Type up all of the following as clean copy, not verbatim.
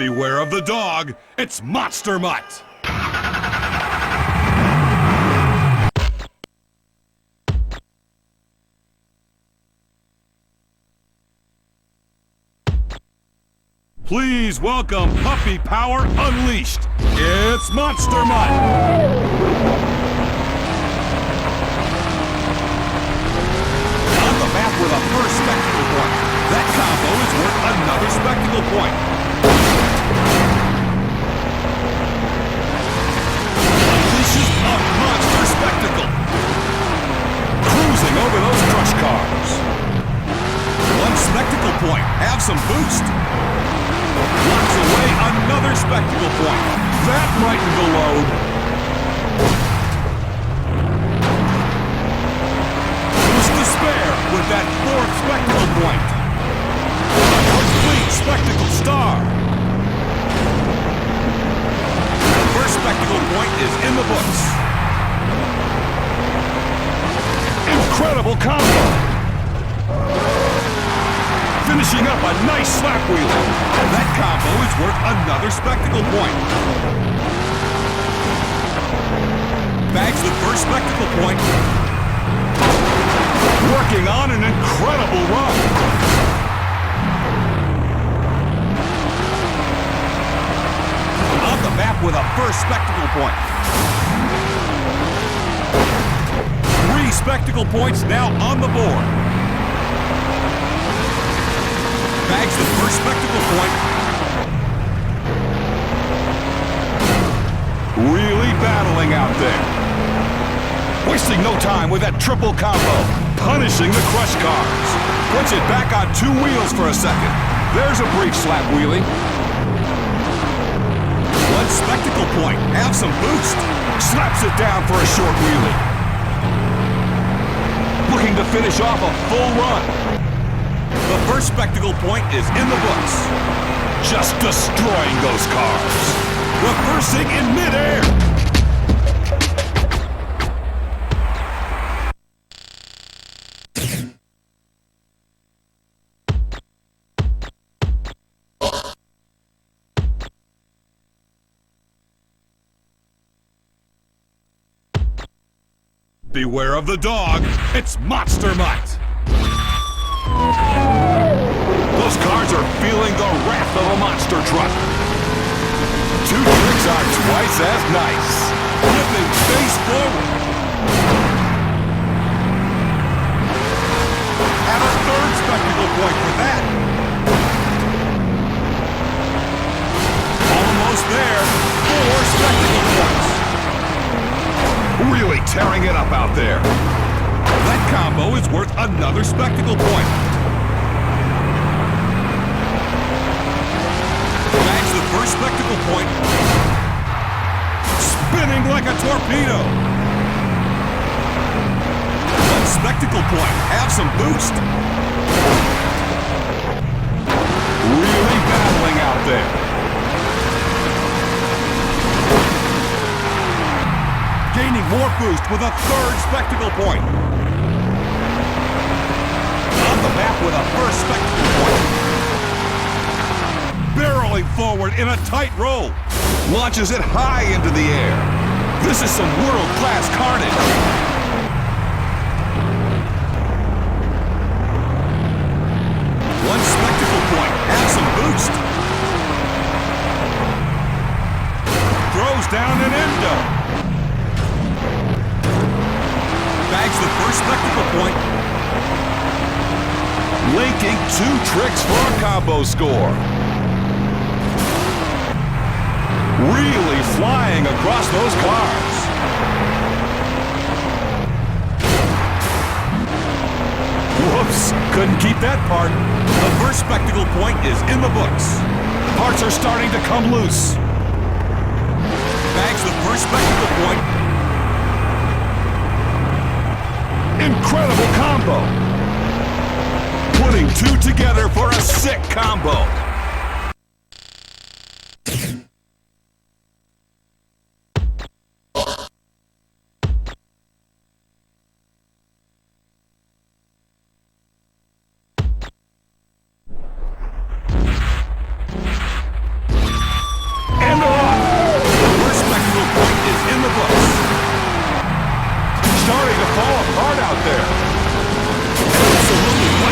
Beware of the dog, it's Monster Mutt! Please welcome Puppy Power Unleashed! It's Monster Mutt! On the map with a first spectacle point. That combo is worth another spectacle point. Unleashes a monster spectacle. Cruising over those crush cars. One spectacle point. Have some boost. Locks away another spectacle point. That brightened the load. Boost to spare with that fourth spectacle point. Complete spectacle star. The first spectacle point is in the books. Incredible combo. Finishing up a nice slap wheelie. That combo is worth another spectacle point. Bags the first spectacle point. Working on an incredible run. On the map with a first spectacle point. 3 spectacle points now on the board. Bags the first spectacle point. Really battling out there. Wasting no time with that triple combo. Punishing the crush cars. Puts it back on 2 wheels for a second. There's a brief slap wheelie. 1 spectacle point. Have some boost. Slaps it down for a short wheelie. Looking to finish off a full run. The first spectacle point is in the books. Just destroying those cars. Reversing in midair. Beware of the dog, it's Monster Mutt! Those cars are feeling the wrath of a monster truck. 2 tricks are twice as nice. Flipping face forward. And a 3rd spectacle point for that. Almost there. 4 spectacle points. Really tearing it up out there. That combo is worth another spectacle point. Bags the first spectacle point. Spinning like a torpedo. 1 spectacle point. Have some boost. Really battling out there. Gaining more boost with a 3rd spectacle point. On the map with a first spectacle point. Barreling forward in a tight roll. Launches it high into the air. This is some world-class carnage. One spectacle point. Have some boost. Throws down an endo. Bags the first spectacle point. Linking 2 tricks for a combo score. Really flying across those cars. Whoops, couldn't keep that part. The first spectacle point is in the books. Parts are starting to come loose. Bags the first spectacle point. Incredible combo. Putting 2 together for a sick combo.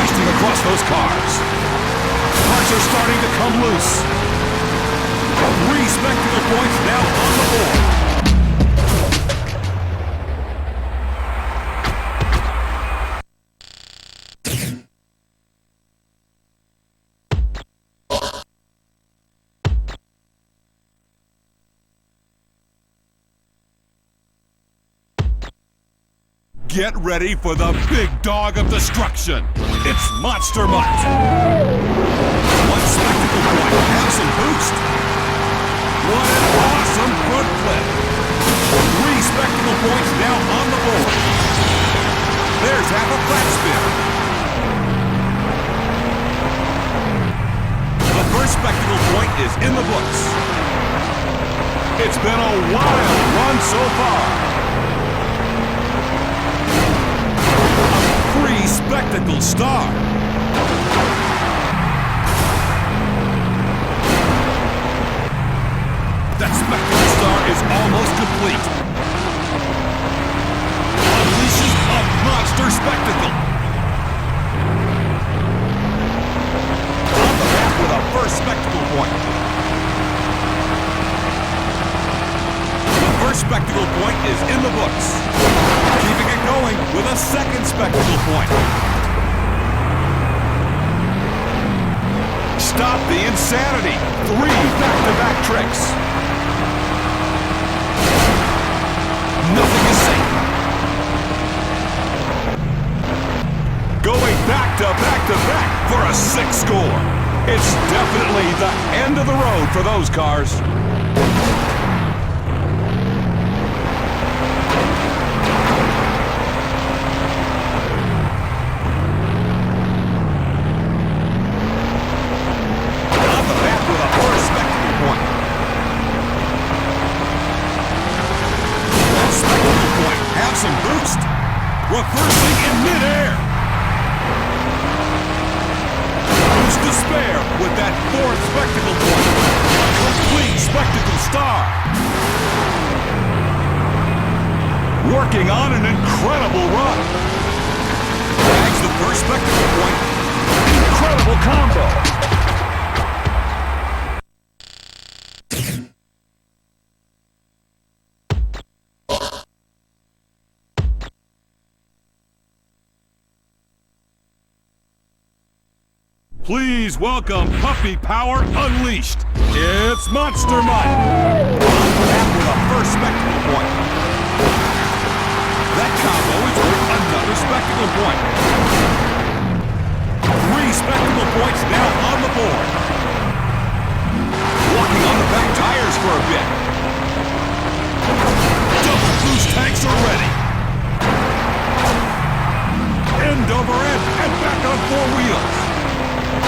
blasting across those cars. Parts are starting to come loose. 3 spectacle points now on the board. Get ready for the big dog of destruction. It's Monster Mutt. 1 spectacle point. Have some boost. What an awesome front flip. 3 spectacle points now on the board. There's half a flat spin. The first spectacle point is in the books. It's been a wild run so far. Spectacle star. That spectacle star is almost complete. Unleashes a monster spectacle. On the back with a first spectacle point. The first spectacle point is in the books. Keeping it going with a second spectacle point. Stop the insanity. 3 back-to-back tricks. Nothing is safe. Going back-to-back-to-back for a 6 score. It's definitely the end of the road for those cars. Some boost, reversing in midair. Boost to spare with that 4th spectacle point. A complete spectacle star. Working on an incredible run. Bags the first spectacle point. Incredible combo. Please welcome Puppy Power Unleashed. It's Monster Mutt. With a first spectacle point. That combo is worth another spectacle point. 3 spectacle points now on the board. Walking on the back tires for a bit. Double boost tanks are ready. End over end and back on 4 wheels. 2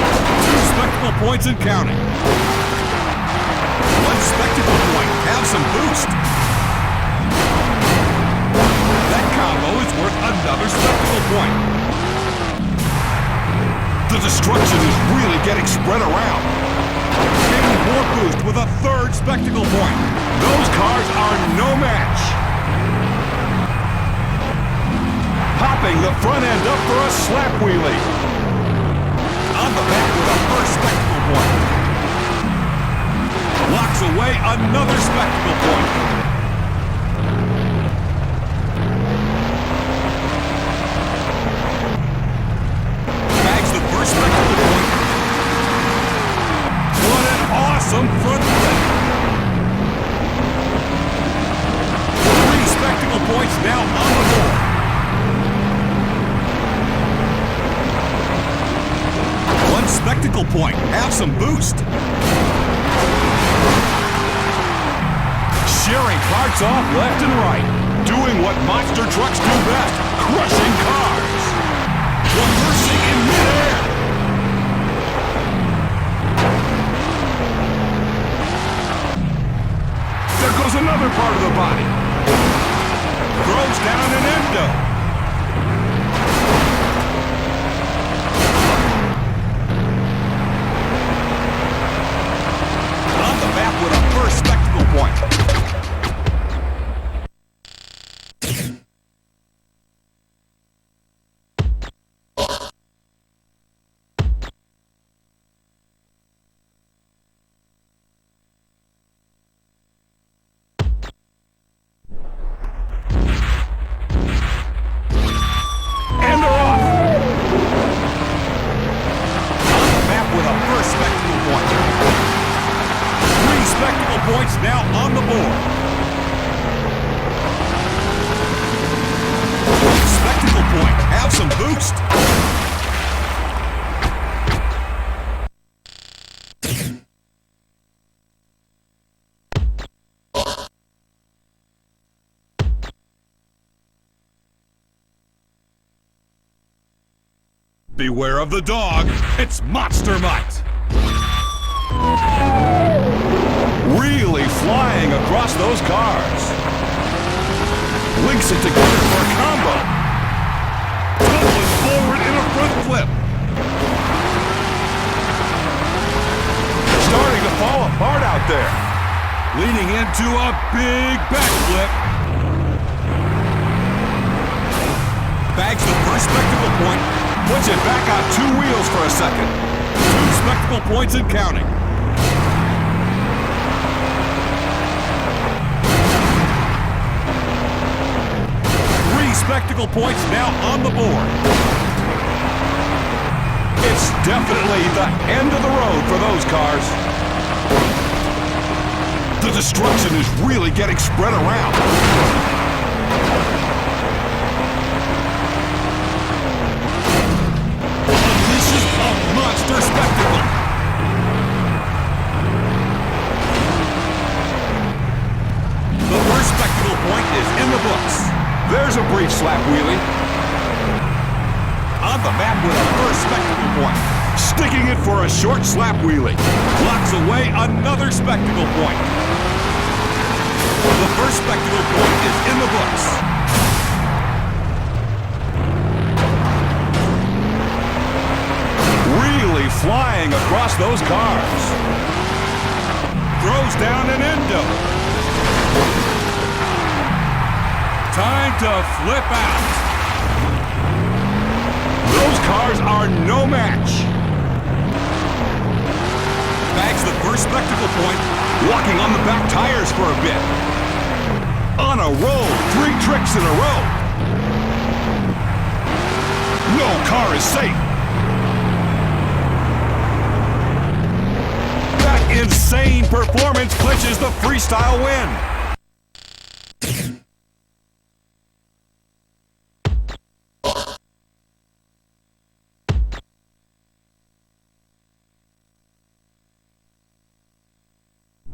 spectacle points and counting. 1 spectacle point. Have some boost. That combo is worth another spectacle point. The destruction is really getting spread around. Gaining more boost with a 3rd spectacle point. Those cars are no match. Popping the front end up for a slap wheelie. On the back with a first spectacle point. Locks away another spectacle point. Bags the first spectacle point. What an awesome front flip. 3 spectacle points now on the board. 1 spectacle point. Have some boost. Sharing parts off left and right. Doing what monster trucks do best. Crushing cars. Reversing in midair. There goes another part of the body. Throws down an endo. With a first spectacle point. points now on the board. Spectacle point. Have some boost. Beware of the dog. It's Monster Mutt. Really flying across those cars. Links it together for a combo. Tumbling forward in a front flip. Starting to fall apart out there. Leading into a big backflip. Bags the first spectacle point. Puts it back on 2 wheels for a second. 2 spectacle points and counting. Spectacle points now on the board. It's definitely the end of the road for those cars. The destruction is really getting spread around. This is a monster spectacle. The first spectacle point is in the books. There's a brief slap wheelie. On the map with a first spectacle point. Sticking it for a short slap wheelie. Blocks away another spectacle point. The first spectacle point is in the books. Really flying across those cars. Throws down an endo. Time to flip out. Those cars are no match. Bags the first spectacle point, walking on the back tires for a bit. On a roll, 3 tricks in a row. No car is safe. That insane performance clinches the freestyle win.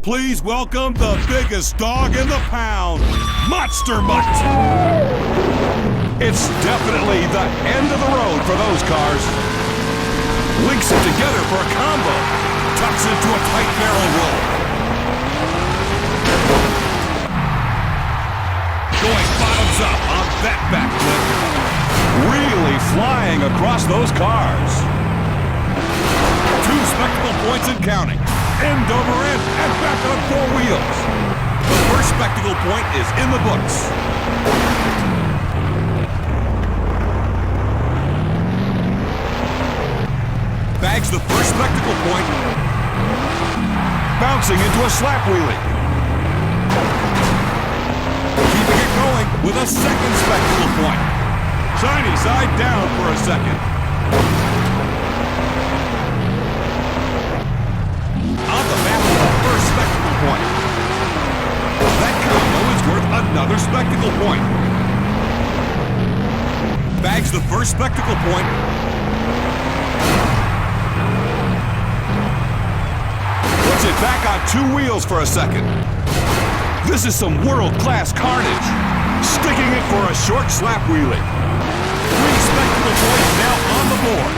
Please welcome the biggest dog in the pound, Monster Mutt. It's definitely the end of the road for those cars. Links it together for a combo. Tucks into a tight barrel roll. Going bottoms up on that backflip. Really flying across those cars. 2 spectacle points and counting. End over end and back on 4 wheels. The first spectacle point is in the books. Bags the first spectacle point. Bouncing into a slap wheelie. Keeping it going with a second spectacle point. Shiny side down for a second. On the map with the first spectacle point. That combo is worth another spectacle point. Bags the first spectacle point. Puts it back on 2 wheels for a second. This is some world-class carnage. Sticking it for a short slap wheelie. 3 spectacle points now on the board.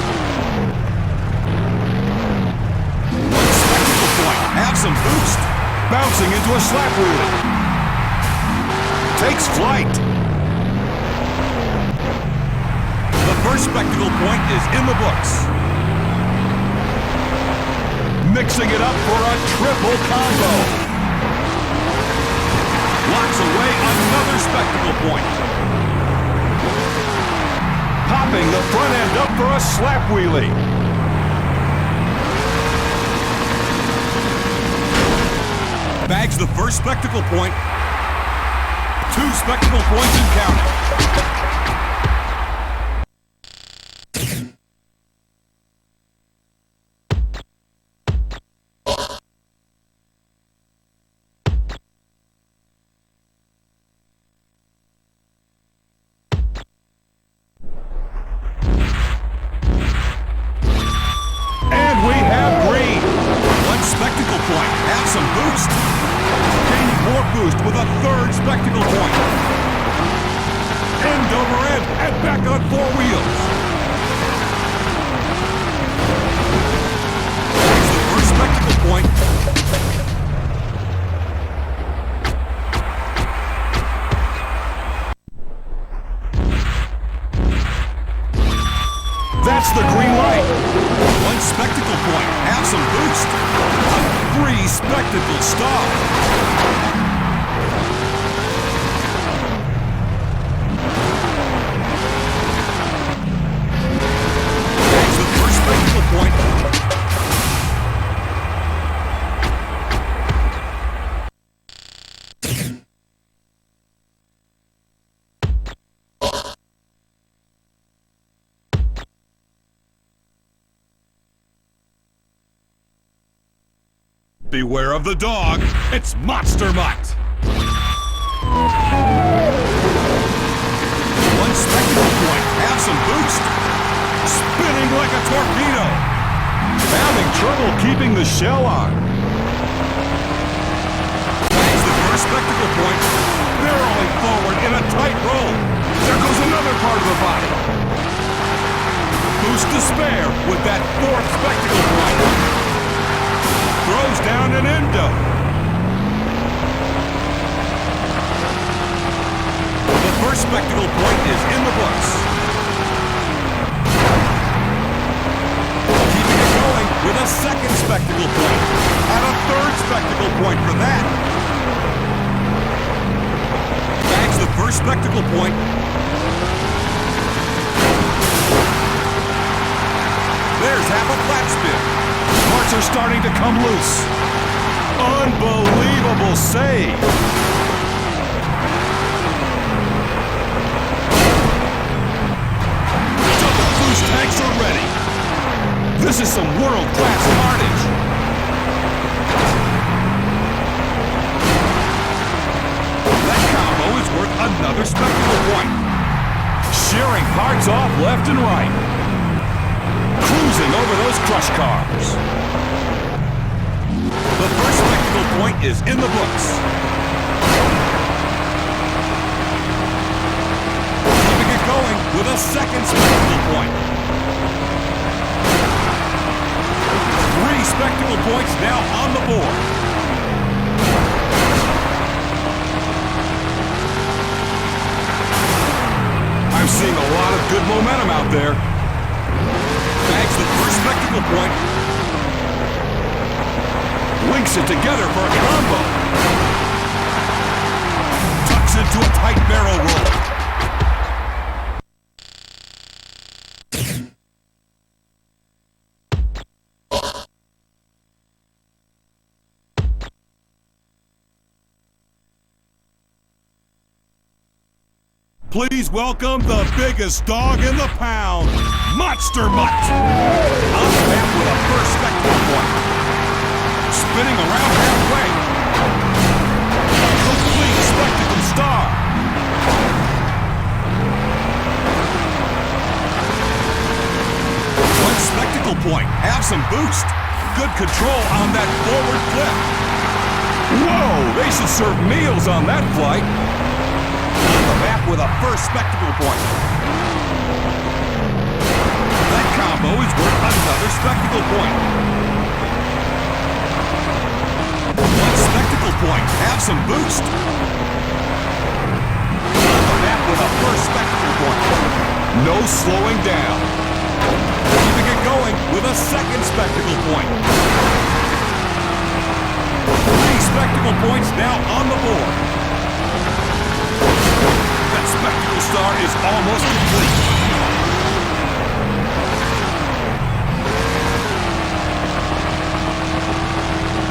Have some boost. Bouncing into a slap wheelie. Takes flight. The first spectacle point is in the books. Mixing it up for a triple combo. Locks away another spectacle point. Popping the front end up for a slap wheelie. Bags the first spectacle point. 2 spectacle points and counting. boost with a third spectacle point. End over end and back on four wheels. There's the first spectacle point. That's the green light. One spectacle point. Have some boost. A three spectacle stop. That's the first spectacle point. Beware of the dog. It's Monster Mutt. One spectacle point. Have some boost. Spinning like a torpedo. Having trouble keeping the shell on. That's the first spectacle point. Barreling forward in a tight roll. There goes another part of the body. Boost to spare with that fourth spectacle point. Throws down an endo. The first spectacle point is in the books. Keeping it going with a second spectacle point. And a third spectacle point for that. Bags the first spectacle point. There's half a flat spin. Parts are starting to come loose. Unbelievable save. Double boost tanks are ready. This is some world-class carnage. That combo is worth another spectacle point. Shearing parts off left and right. Cruising over those crush cars. The first spectacle point is in the books. Keeping it going with a second spectacle point. Three spectacle points now on the board. I'm seeing a lot of good momentum out there. Bags the first spectacle point. Links it together for a combo. Tucks into a tight barrel roll. Please welcome the biggest dog in the pound, Monster Mutt. On the map with a first spectacle point. Spinning around halfway. A complete spectacle star. One spectacle point. Have some boost. Good control on that forward flip. Whoa, they should serve meals on that flight. With a first spectacle point. That combo is worth another spectacle point. One spectacle point. Have some boost. On the map with a first spectacle point. No slowing down. Keeping it going with a second spectacle point. Three spectacle points now on the board. Spectacle star is almost complete.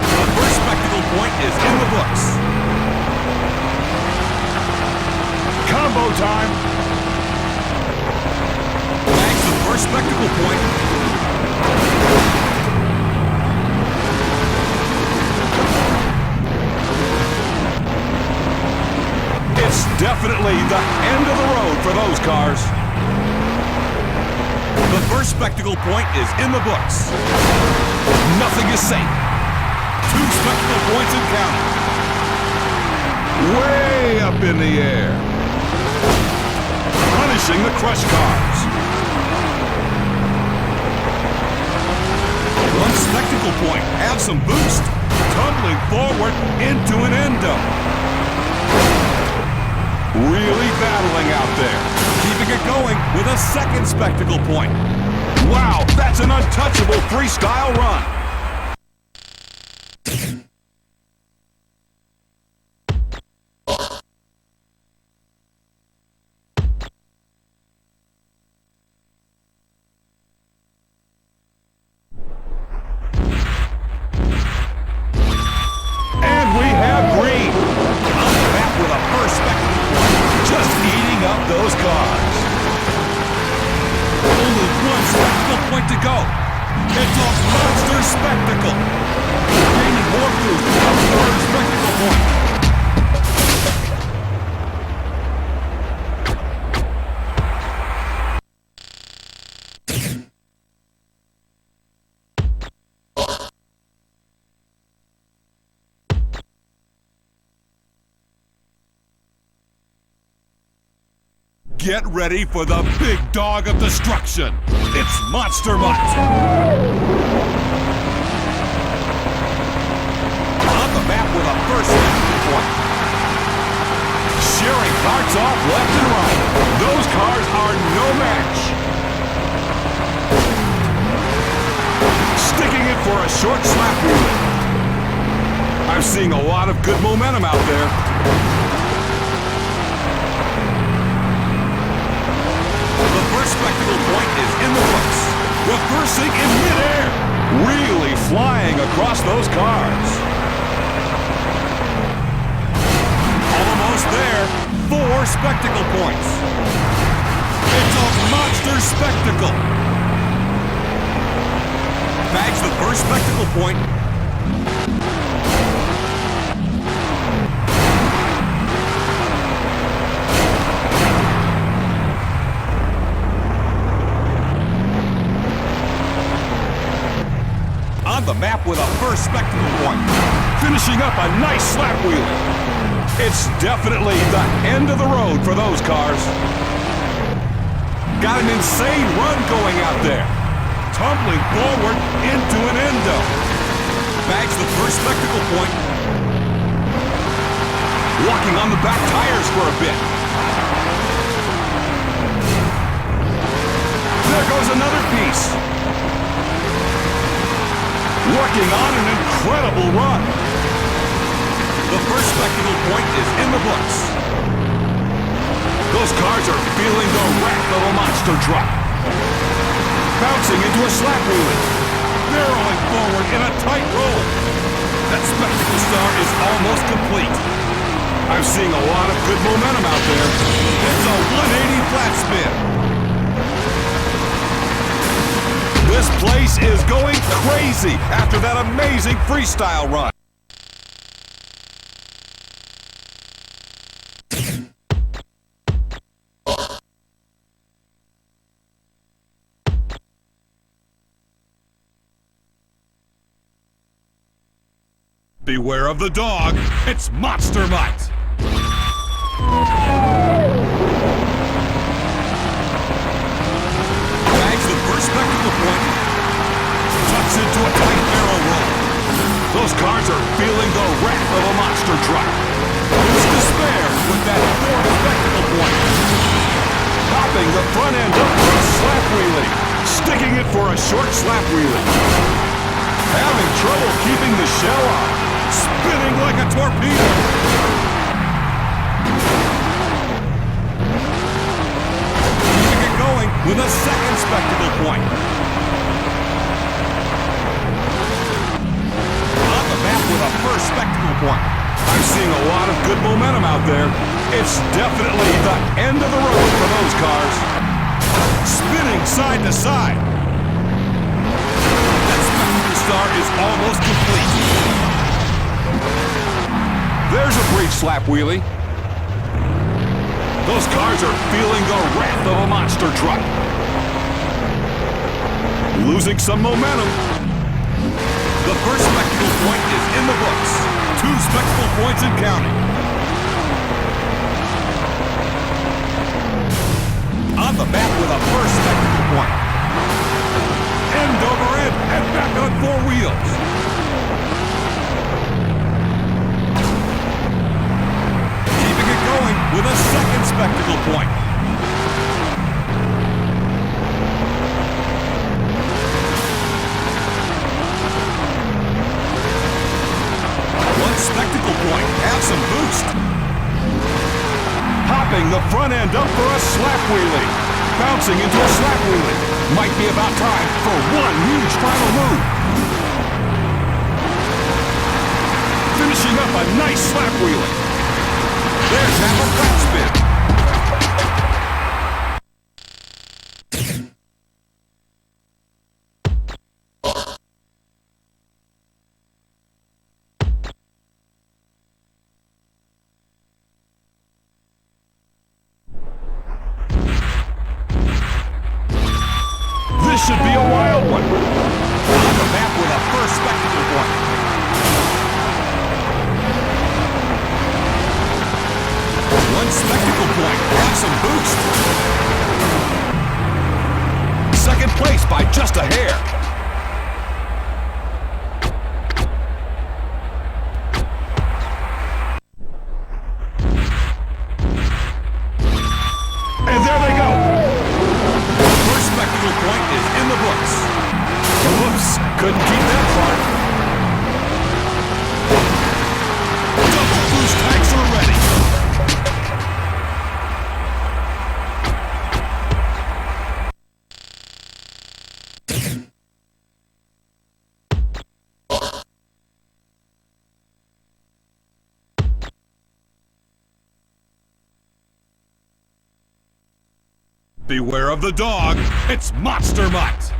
The first spectacle point is in the books. Combo time. Bags the first spectacle point. Definitely the end of the road for those cars. The first spectacle point is in the books. Nothing is safe. Two spectacle points and counting. Way up in the air. Punishing the crush cars. One spectacle point. Have some boost. Tumbling forward into an endo. Really battling out there. Keeping it going with a second spectacle point. Wow, that's an untouchable freestyle run. Those cars. Only one spectacle point to go. It's a monster spectacle. Gaining more boost with a third spectacle point. Get ready for the big dog of destruction. It's Monster Mutt. On the map with a first spectacle point. Sharing carts off left and right. Those cars are no match. Sticking it for a short slap wheel. I'm seeing a lot of good momentum out there. Spectacle point is in the books. Reversing in midair. Really flying across those cars. Almost there. 4 spectacle points. It's a monster spectacle. Bags the first spectacle point. The map with a first spectacle point. Finishing up a nice slap wheel. It's definitely the end of the road for those cars. Got an insane run going out there. Tumbling forward into an endo. Bags the first spectacle point. Walking on the back tires for a bit. There goes another piece. Working on an incredible run. The first spectacle point is in the books. Those cars are feeling the wrath of a monster truck. Bouncing into a slap wheel. Barreling forward in a tight roll. That spectacle star is almost complete. I'm seeing a lot of good momentum out there. It's a 180 flat spin. This place is going crazy after that amazing freestyle run. Beware of the dog. It's Monster Mutt. First spectacle point, tucks into a tight barrel roll. Those cars are feeling the wrath of a monster truck. It's despair with that fourth spectacle point. Popping the front end up for a slap wheelie. Sticking it for a short slap wheelie. Having trouble keeping the shell on. Spinning like a torpedo. With a second spectacle point. On the map with a first spectacle point. I'm seeing a lot of good momentum out there. It's definitely the end of the road for those cars. Spinning side to side. That spectacle star is almost complete. There's a brief slap wheelie. Those cars are feeling the wrath of a monster truck. Losing some momentum. The first spectacle point is in the books. 2 spectacle points and counting. wheels. Keeping it going with a second spectacle point. One spectacle point. Have some boost. Hopping the front end up for a slap wheelie. Bouncing into a slap wheelie. Might be about time for one huge final move. Finishing up a nice slap wheelie. There's half a flat spin. This should be a wild one. On the map with a first spectacle point. One spectacle point. Have some boost. Second place by just a hair. And there they go. First spectacle point is in the books. Whoops, couldn't keep that far. Double boost tanks are ready. Beware of the dog. It's Monster Mutt.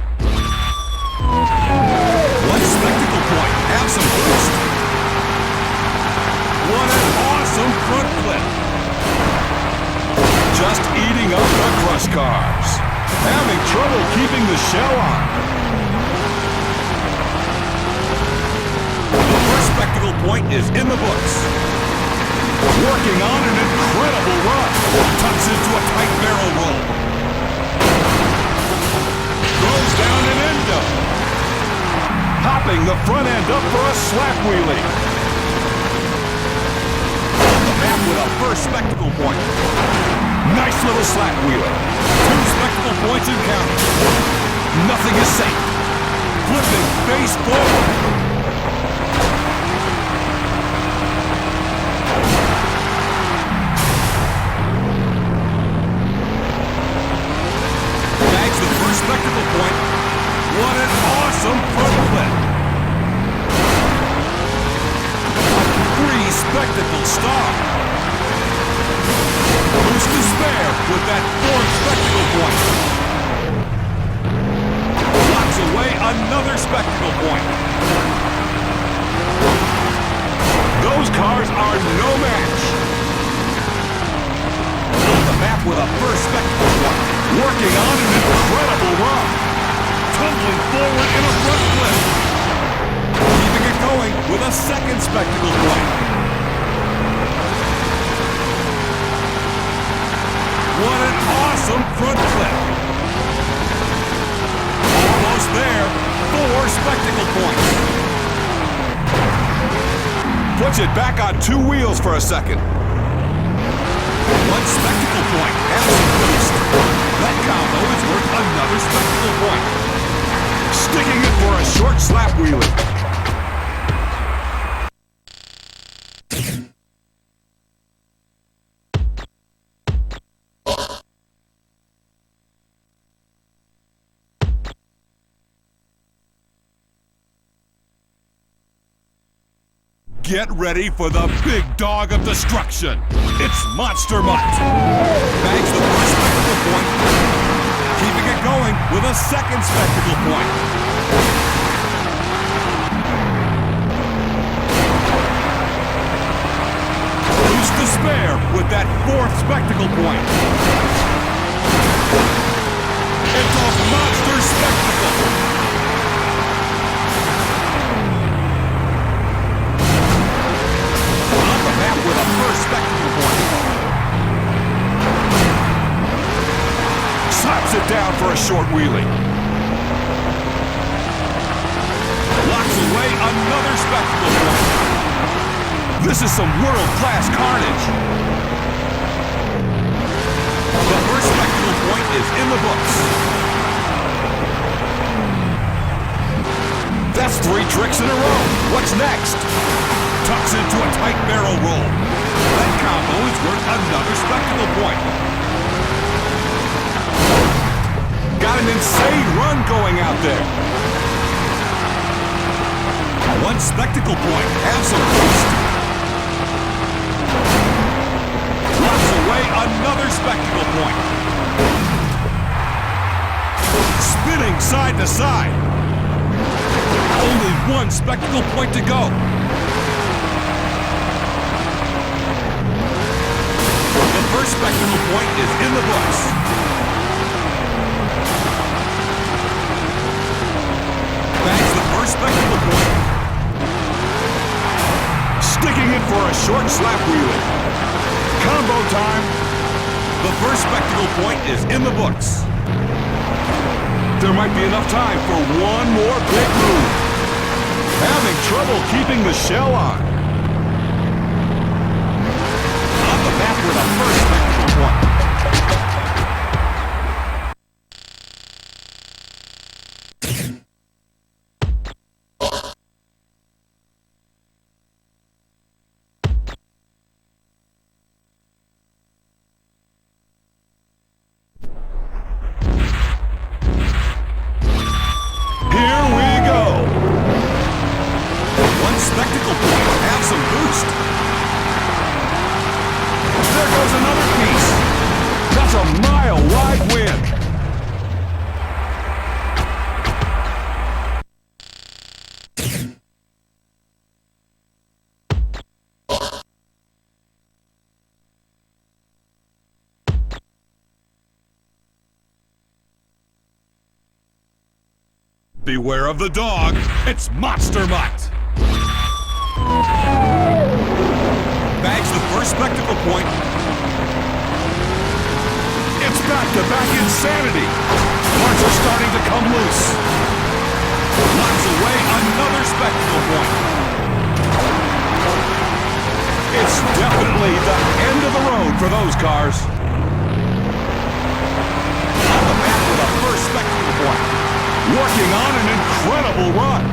One spectacle point. Have some boost. What an awesome front flip. Just eating up the crush cars. Having trouble keeping the shell on. The first spectacle point is in the books. Working on an incredible run. Tucks into a tight barrel roll. Goes down an endo. Hopping the front end up for a slap wheelie. On the map with a first spectacle point. Nice little slap wheelie. Two spectacle points in counting. Nothing is safe. Flipping face forward. Bags the first spectacle point. What an awesome front flip. Three spectacle star. Boost to spare with that fourth spectacle point. Blocks away another spectacle point. Those cars are no match. On the map with a first spectacle point. Working on an incredible run. Tumbling forward in a front flip. Keeping it going with a second spectacle point. What an awesome front flip. Almost there. Four spectacle points. Puts it back on two wheels for a second. One spectacle point. Has some boost. That combo is worth another spectacle point. Sticking it for a short slap wheelie. Get ready for the big dog of destruction. It's Monster Mutt. Bags the first spectacle point. Keeping it going with a second spectacle point. Boost to spare with that fourth spectacle point. It's a monster spectacle. With a first spectacle point. Slaps it down for a short wheelie. Lock Knocks away another spectacle point. This is some world-class carnage. The first spectacle point is in the books. That's 3 tricks in a row. What's next? Tucks into a tight barrel roll. That combo is worth another spectacle point. Got an insane run going out there. 1 spectacle point. Have some boost. Knocks away another spectacle point. Spinning side to side. Only 1 spectacle point to go. The first spectacle point is in the books. Bags the first spectacle point. Sticking it for a short slap wheelie. Combo time. The first spectacle point is in the books. There might be enough time for one more big move. Having trouble keeping the shell on. On the map with a first spectacle point. Spectacle point, have some boost. There goes another piece. That's a mile-wide win. Beware of the dog. It's Monster Mutt. Bags the first spectacle point. It's back-to-back insanity. Parts are starting to come loose. Knocks away another spectacle point. It's definitely the end of the road for those cars. On the map with a first spectacle point. Working on an incredible run.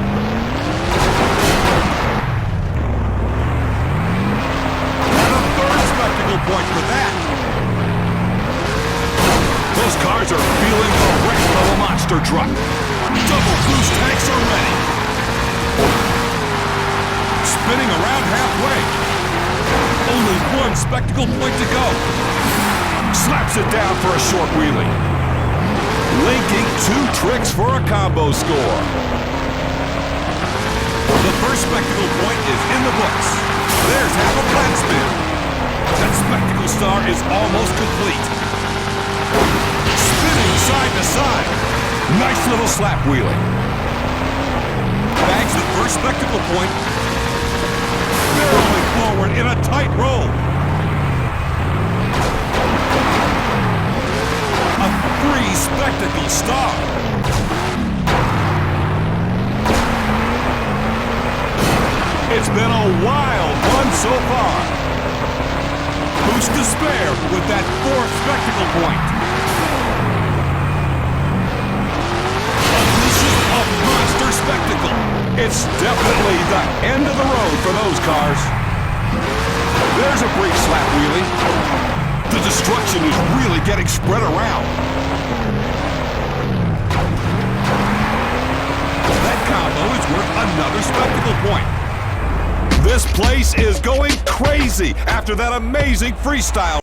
Point for that. Those cars are feeling the wreck of a monster truck. Double boost tanks are ready. Spinning around halfway. Only 1 spectacle point to go. Slaps it down for a short wheelie. Linking 2 tricks for a combo score. The first spectacle point is in the books. There's half a flat spin. That spectacle star is almost complete. Spinning side to side. Nice little slap wheelie. Bags the first spectacle point. Barreling forward in a tight roll. A 3 spectacle star. It's been a wild one so far. Boost to spare with that 4th spectacle point. Unleashes a monster spectacle. It's definitely the end of the road for those cars. There's a brief slap wheelie. The destruction is really getting spread around. That combo is worth another spectacle point. This place is going crazy after that amazing freestyle.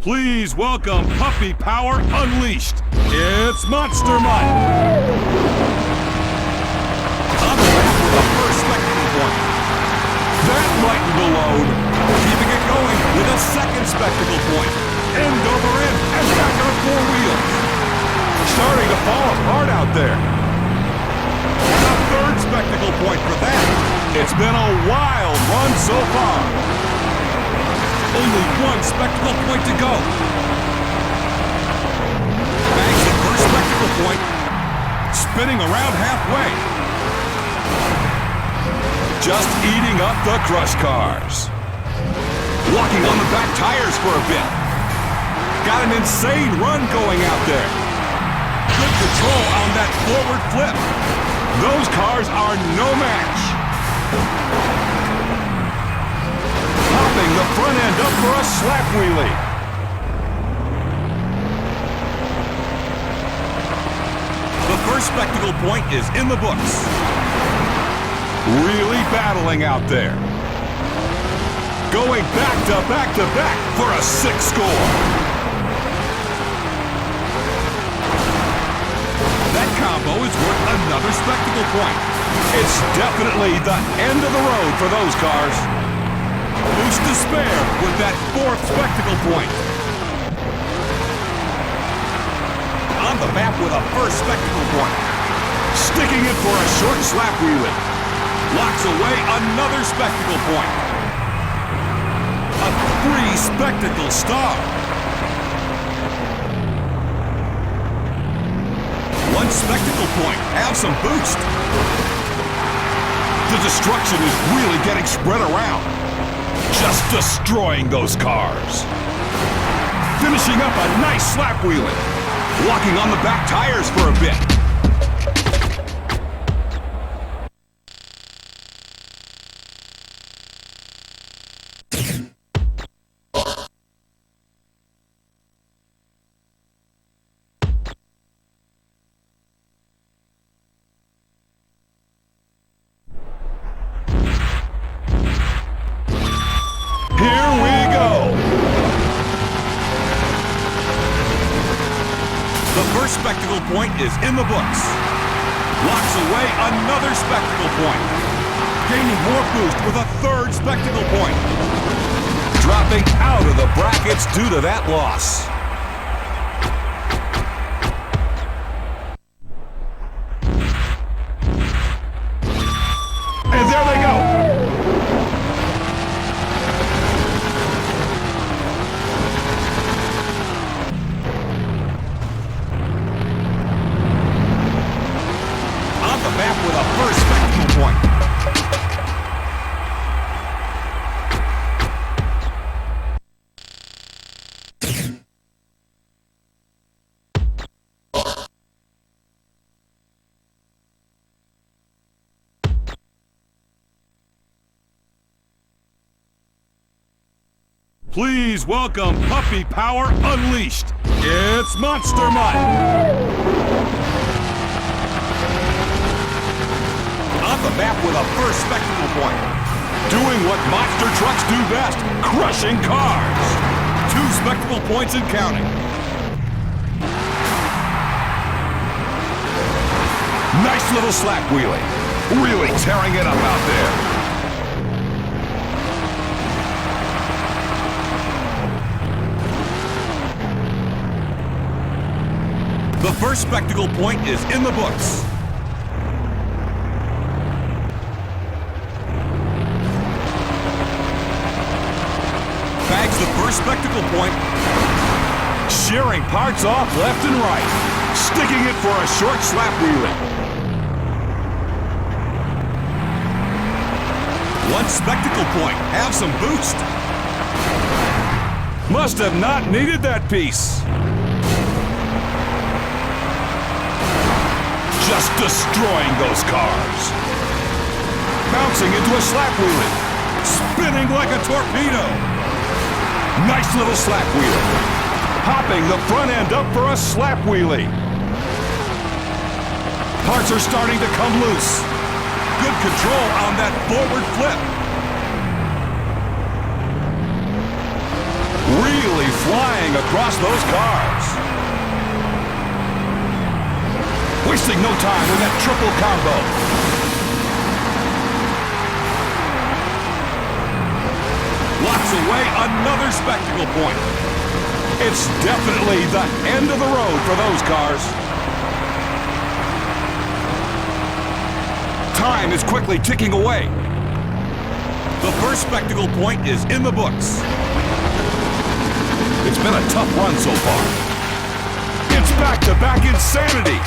Please welcome Puppy Power Unleashed. It's Monster Mutt. On the map with a first spectacle point. That lightened the load. Keeping it going with a 2nd spectacle point. End over end and back on 4 wheels. Starting to fall apart out there. And a 3rd spectacle point for that. It's been a wild run so far. Only one spectacle point to go. Bags the first spectacle point. Spinning around halfway. Just eating up the crush cars. Locking on the back tires for a bit. Got an insane run going out there. Good control on that forward flip. Those cars are no match. Popping the front end up for a slap wheelie. The first spectacle point is in the books. Really battling out there. Going back to back to back for a 6 score. That combo is worth another spectacle point. It's definitely the end of the road for those cars. Boost to spare with that 4th spectacle point. On the map with a first spectacle point. Sticking it for a short slap wheelie. Locks away another spectacle point. A 3 spectacle star. 1 spectacle point. Have some boost. The destruction is really getting spread around. Just destroying those cars. Finishing up a nice slap wheelie. Locking on the back tires for a bit. Here we go. The first spectacle point is in the books. Locks away another spectacle point. Gaining more boost with a 3rd spectacle point. Dropping out of the brackets due to that loss. And there they go. On the map with a first spectacle point. Please welcome Puppy Power Unleashed. It's Monster Mutt. On the map with a first spectacle point. Doing what monster trucks do best, crushing cars. 2 spectacle points and counting. Nice little slap wheelie. Really tearing it up out there. The first spectacle point is in the books. Bags the first spectacle point. Shearing parts off left and right. Sticking it for a short slap wheelie. 1 spectacle point. Have some boost. Must have not needed that piece. Just destroying those cars. Bouncing into a slap wheelie. Spinning like a torpedo. Nice little slap wheelie. Popping the front end up for a slap wheelie. Parts are starting to come loose. Good control on that forward flip. Really flying across those cars. Wasting no time with that triple combo. Locks away another spectacle point. It's definitely the end of the road for those cars. Time is quickly ticking away. The first spectacle point is in the books. It's been a tough run so far. It's back-to-back insanity!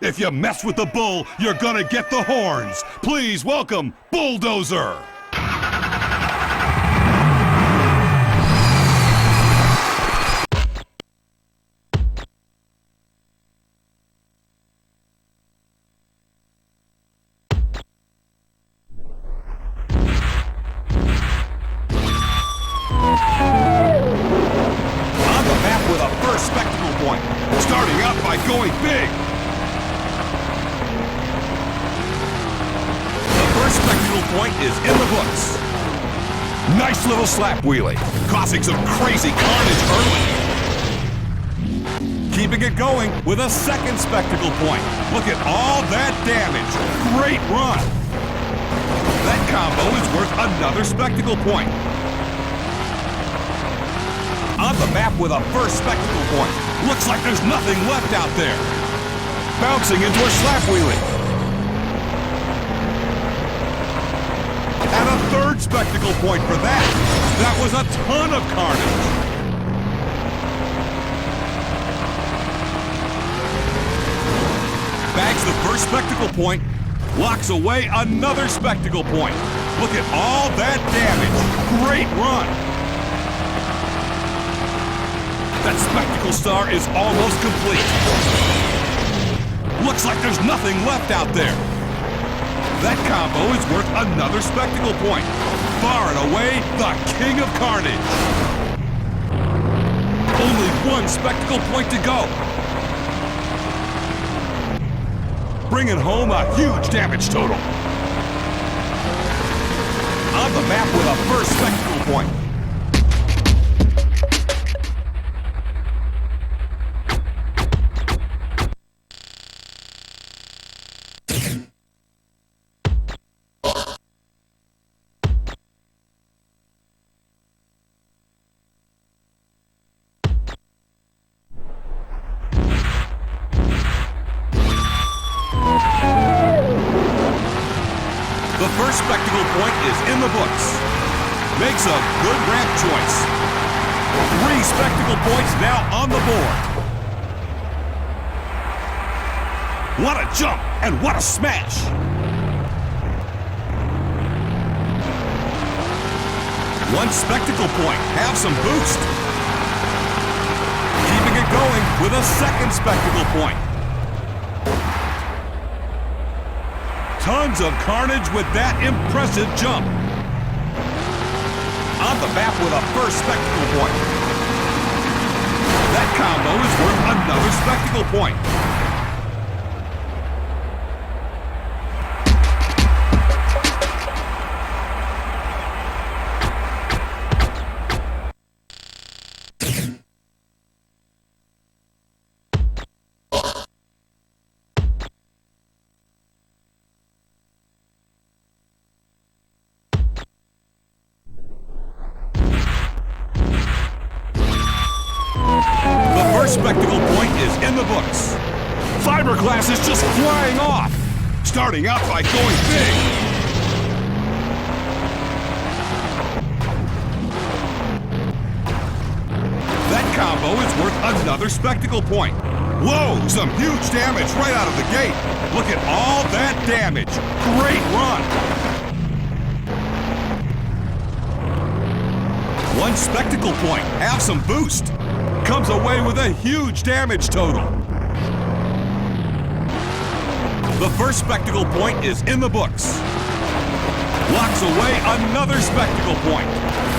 If you mess with the bull, you're gonna get the horns. Please welcome Bulldozer. On the map with a first spectacle point. Starting out by going big. Spectacle point is in the books. Nice little slap wheelie, causing some crazy carnage early. Keeping it going with a second spectacle point. Look at all that damage. Great run. That combo is worth another spectacle point. On the map with a first spectacle point. Looks like there's nothing left out there. Bouncing into a slap wheelie. And a third spectacle point for that. That was a ton of carnage. Bags the first spectacle point, locks away another spectacle point. Look at all that damage. Great run. That spectacle star is almost complete. Looks like there's nothing left out there. That combo is worth another spectacle point. Far and away, the king of carnage. Only one spectacle point to go. Bringing home a huge damage total. On the map with a first spectacle point. The first spectacle point is in the books. Makes a good ramp choice. 3 spectacle points now on the board. What a jump and what a smash! One spectacle point, have some boost. Keeping it going with a second spectacle point. Tons of carnage with that impressive jump. On the map with a first spectacle point. That combo is worth another spectacle point. Spectacle point is in the books. Fiberglass is just flying off. Starting out by going big. That combo is worth another spectacle point. Whoa, some huge damage right out of the gate. Look at all that damage. Great run. One spectacle point, have some boost. Comes away with a huge damage total. The first spectacle point is in the books. Locks away another spectacle point.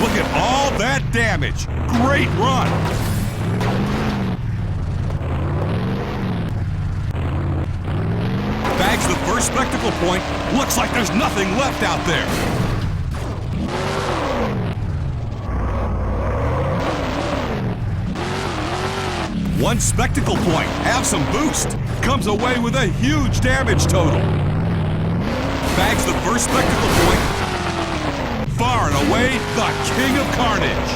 Look at all that damage. Great run. Bags the first spectacle point. Looks like there's nothing left out there. One spectacle point, have some boost. Comes away with a huge damage total. Bags the first spectacle point. Far and away, the king of carnage.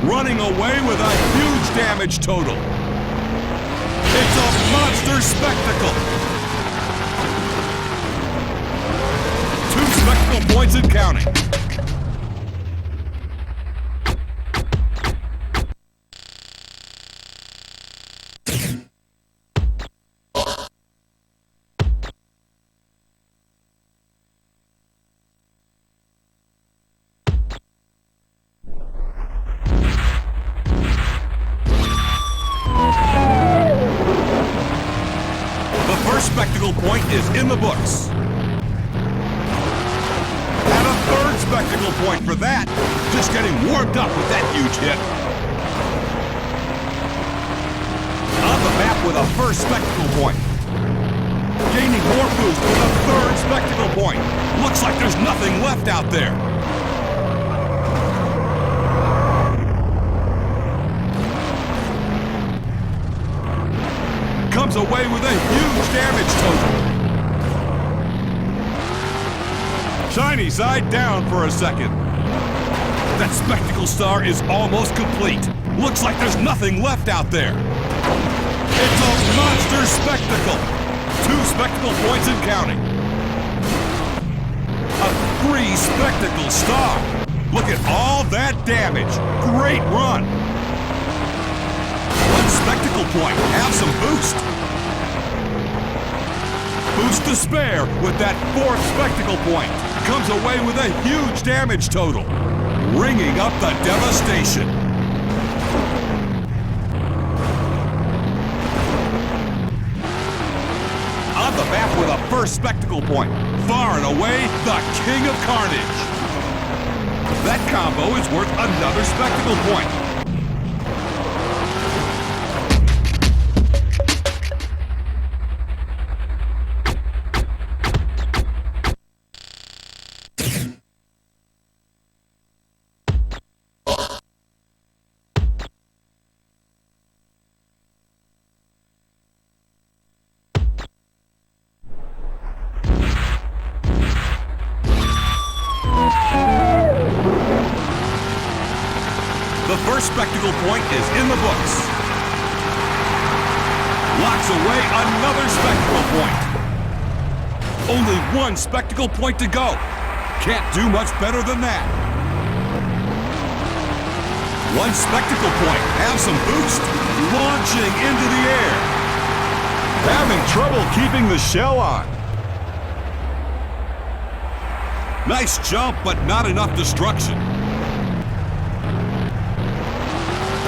Running away with a huge damage total. It's a monster spectacle. 2 spectacle points and counting. Spectacle point is in the books. And a third spectacle point for that. Just getting warmed up with that huge hit. On the map with a first spectacle point. Gaining more boost with a third spectacle point. Looks like there's nothing left out there. Comes away with a huge damage total. Shiny side down for a second. That spectacle star is almost complete. Looks like there's nothing left out there. It's a monster spectacle. 2 spectacle points and counting. A 3 spectacle star. Look at all that damage. Great run. 1 spectacle point, have some boost. Boost to spare with that 4th spectacle point. Comes away with a huge damage total. Ringing up the devastation. On the map with a first spectacle point. Far and away, the king of carnage. That combo is worth another spectacle point. The first spectacle point is in the books. Locks away another spectacle point. Only 1 spectacle point to go. Can't do much better than that. 1 spectacle point, have some boost. Launching into the air. Having trouble keeping the shell on. Nice jump, but not enough destruction.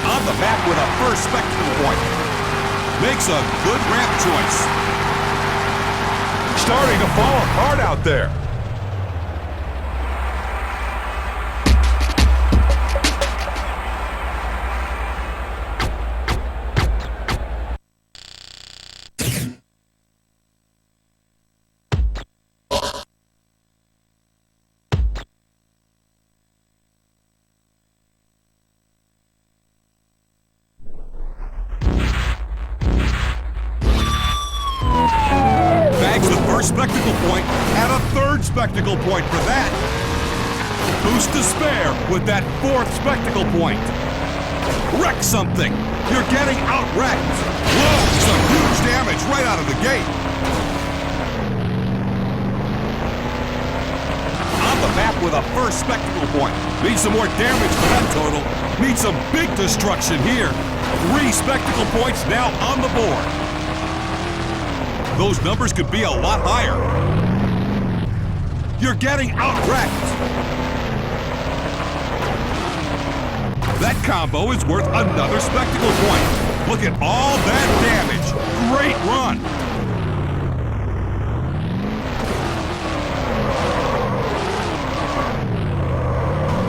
On the map with a first spectacle point. Makes a good ramp choice. Starting to fall apart out there. Spectacle point, and a 3rd spectacle point for that. Boost to spare with that 4th spectacle point. Wreck something. You're getting out-wrecked. Whoa, some huge damage right out of the gate. On the map with a first spectacle point. Need some more damage for that total. Need some big destruction here. 3 spectacle points now on the board. Those numbers could be a lot higher. You're getting out-wrecked. That combo is worth another spectacle point. Look at all that damage. Great run.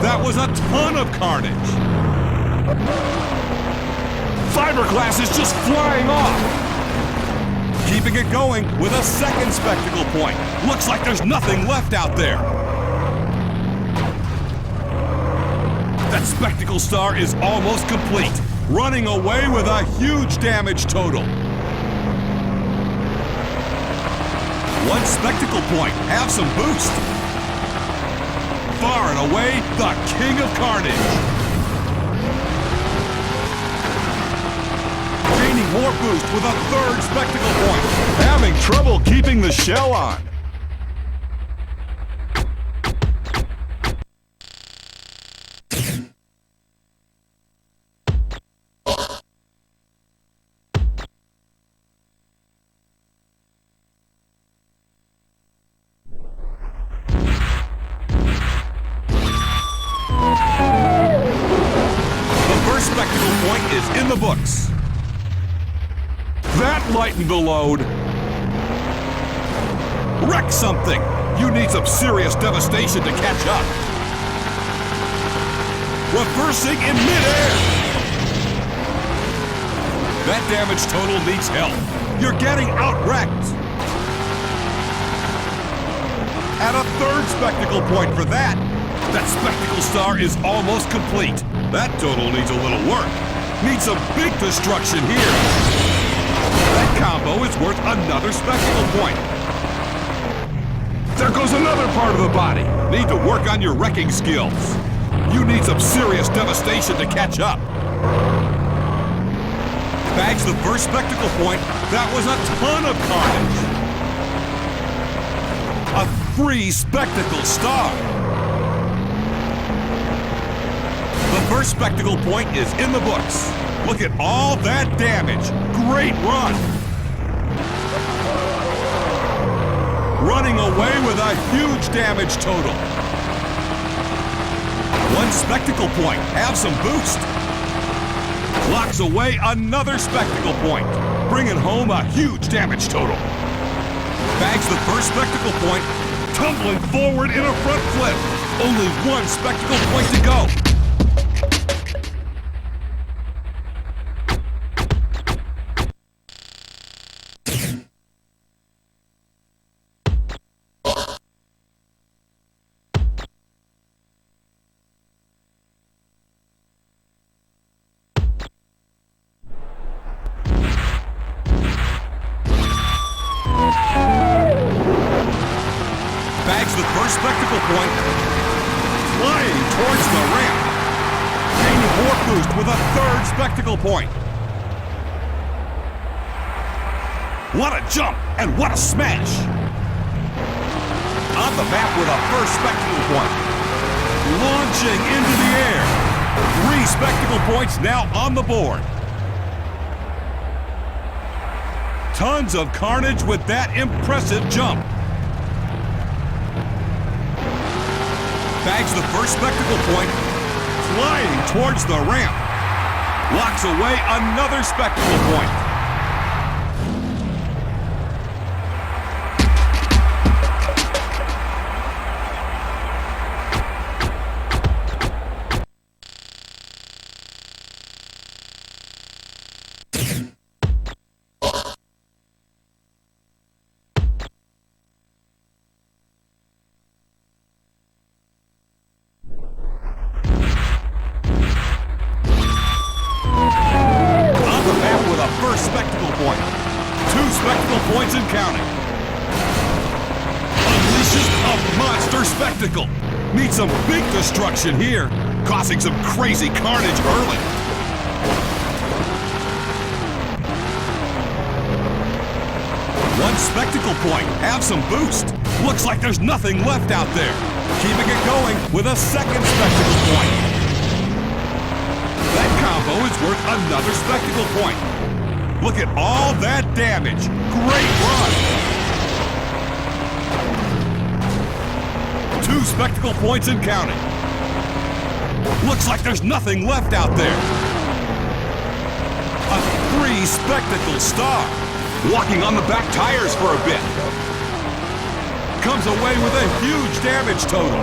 That was a ton of carnage. Fiberglass is just flying off. Keeping it going with a 2nd spectacle point. Looks like there's nothing left out there. That spectacle star is almost complete, running away with a huge damage total. One spectacle point, have some boost. Far and away, the king of carnage. Gaining more boost with a third spectacle point. Having trouble keeping the shell on. Is in the books. That lightened the load. Wreck something. You need some serious devastation to catch up. Reversing in midair. That damage total needs help. You're getting out-wrecked. Add a third spectacle point for that. That spectacle star is almost complete. That total needs a little work. Needs some big destruction here. That combo is worth another spectacle point. There goes another part of the body. Need to work on your wrecking skills. You need some serious devastation to catch up. Bags the first spectacle point. That was a ton of carnage. A free spectacle star. The first spectacle point is in the books. Look at all that damage. Great run. Running away with a huge damage total. One spectacle point. Have some boost. Locks away another spectacle point. Bringing home a huge damage total. Bags the first spectacle point. Tumbling forward in a front flip. Only one spectacle point to go. Bags the first spectacle point, flying towards the ramp, gaining more boost with a third spectacle point. What a jump and what a smash! On the map with a first spectacle point, launching into the air. 3 spectacle points now on the board. Tons of carnage with that impressive jump. Bags the first spectacle point, flying towards the ramp. Locks away another spectacle point. First spectacle point. 2 spectacle points and counting. Unleashes a monster spectacle. Needs some big destruction here. Causing some crazy carnage early. One spectacle point. Have some boost. Looks like there's nothing left out there. Keeping it going with a second spectacle point. That combo is worth another spectacle point. Look at all that damage. Great run. 2 spectacle points and counting. Looks like there's nothing left out there. A 3 spectacle star. Walking on the back tires for a bit. Comes away with a huge damage total.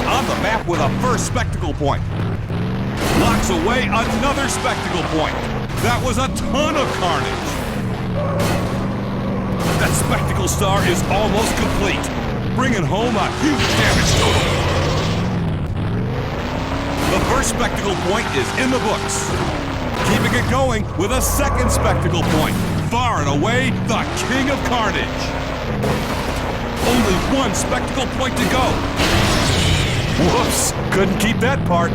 On the map with a first spectacle point. Locks away another spectacle point. That was a ton of carnage. That spectacle star is almost complete, bringing home a huge damage total. The first spectacle point is in the books. Keeping it going with a second spectacle point. Far and away, the king of carnage. Only one spectacle point to go. Whoops, couldn't keep that part.